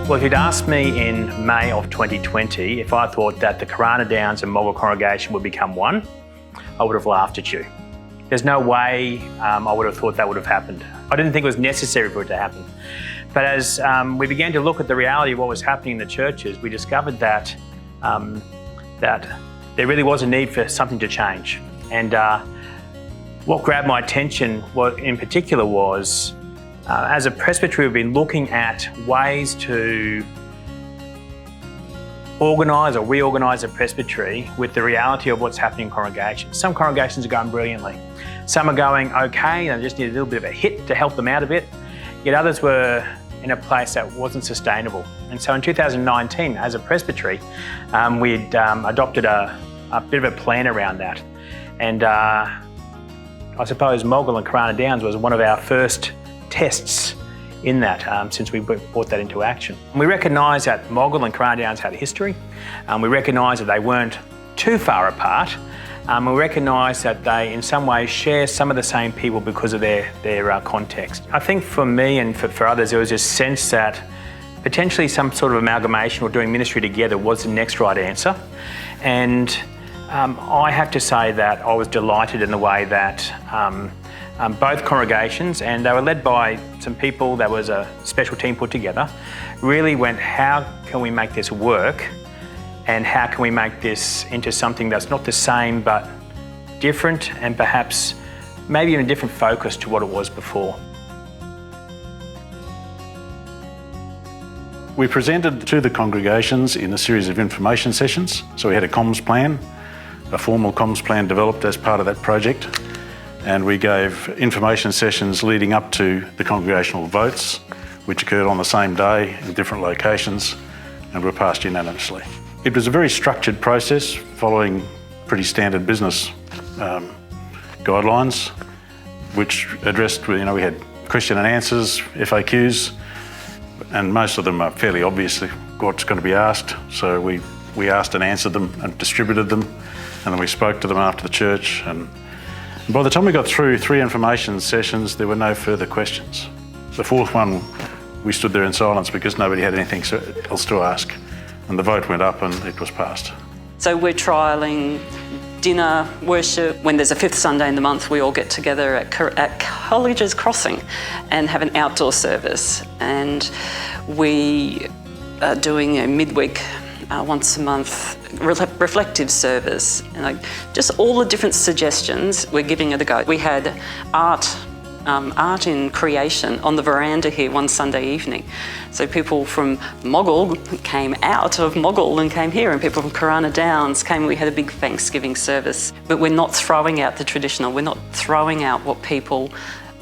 Well, if you'd asked me in May of 2020 if I thought that the Karana Downs and Moggill congregation would become one, I would have laughed at you. There's no way I would have thought that would have happened. I didn't think it was necessary for it to happen. But as we began to look at the reality of what was happening in the churches, we discovered that there really was a need for something to change. And what grabbed my attention in particular was, as a presbytery, we've been looking at ways to organise or reorganise a presbytery with the reality of what's happening in congregations. Some congregations are going brilliantly. Some are going okay and just need a little bit of a hit to help them out a bit. Yet others were in a place that wasn't sustainable. And so in 2019, as a presbytery, we'd adopted a bit of a plan around that. And I suppose Moggill and Karana Downs was one of our first tests in that since we brought that into action. We recognised that Moggill and Karana Downs had a history. We recognised that they weren't too far apart. We recognised that they in some ways share some of the same people because of their context. I think for me and for others, there was this sense that potentially some sort of amalgamation or doing ministry together was the next right answer. And I have to say that I was delighted in the way that both congregations, and they were led by some people, there was a special team put together, really went, how can we make this work and how can we make this into something that's not the same but different and perhaps maybe even a different focus to what it was before. We presented to the congregations in a series of information sessions. So we had a comms plan, a formal comms plan developed as part of that project. And we gave information sessions leading up to the congregational votes, which occurred on the same day in different locations and were passed unanimously. It was a very structured process following pretty standard business guidelines, which addressed, we had question and answers, FAQs, and most of them are fairly obviously what's going to be asked. So we asked and answered them and distributed them, and then we spoke to them after the church. And by the time we got through 3 information sessions, there were no further questions. The 4th one, we stood there in silence because nobody had anything else to ask. And the vote went up and it was passed. So we're trialling dinner, worship. When there's a 5th Sunday in the month, we all get together at College's Crossing and have an outdoor service. And we are doing a midweek, once a month, reflective service. And just all the different suggestions, we're giving it a go. We had art in creation on the veranda here one Sunday evening. So people from Moggill came out of Moggill and came here, and people from Karana Downs came. We had a big Thanksgiving service. But we're not throwing out the traditional, we're not throwing out what people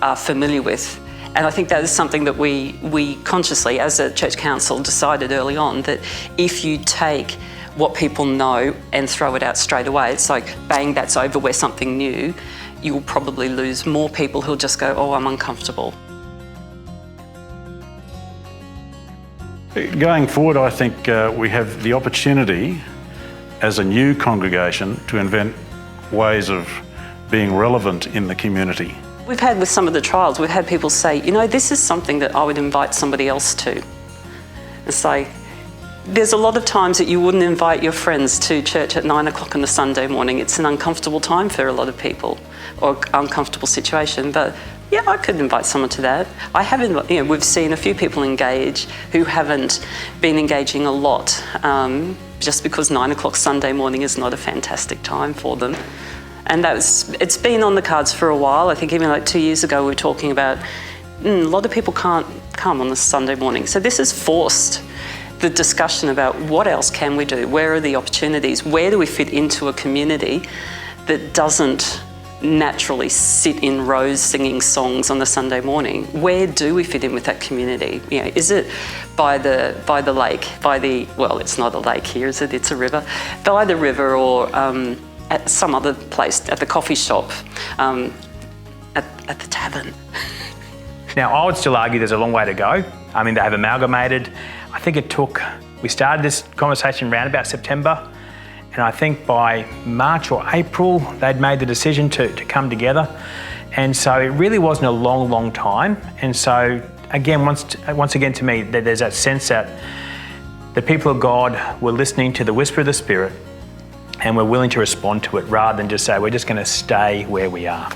are familiar with. And I think that is something that we consciously, as a church council, decided early on, that if you take what people know and throw it out straight away, it's like, bang, that's over, we're something new, you'll probably lose more people who'll just go, oh, I'm uncomfortable. Going forward, I think we have the opportunity as a new congregation to invent ways of being relevant in the community. We've had with some of the trials, we've had people say, this is something that I would invite somebody else to. It's like, there's a lot of times that you wouldn't invite your friends to church at 9 o'clock on a Sunday morning. It's an uncomfortable time for a lot of people, or uncomfortable situation, but yeah, I could invite someone to that. I haven't, we've seen a few people engage who haven't been engaging a lot, just because 9 o'clock Sunday morning is not a fantastic time for them. And it's been on the cards for a while. I think even like 2 years ago, we were talking about a lot of people can't come on a Sunday morning. So this has forced the discussion about what else can we do? Where are the opportunities? Where do we fit into a community that doesn't naturally sit in rows singing songs on a Sunday morning? Where do we fit in with that community? Is it by the lake, well, it's not a lake here, is it? It's a river. By the river, or at some other place, at the coffee shop, at the tavern. Now, I would still argue there's a long way to go. I mean, they have amalgamated. I think we started this conversation around about September, and I think by March or April, they'd made the decision to come together. And so it really wasn't a long, long time. And so again, once again to me, there's that sense that the people of God were listening to the whisper of the Spirit and we're willing to respond to it rather than just say, we're just going to stay where we are.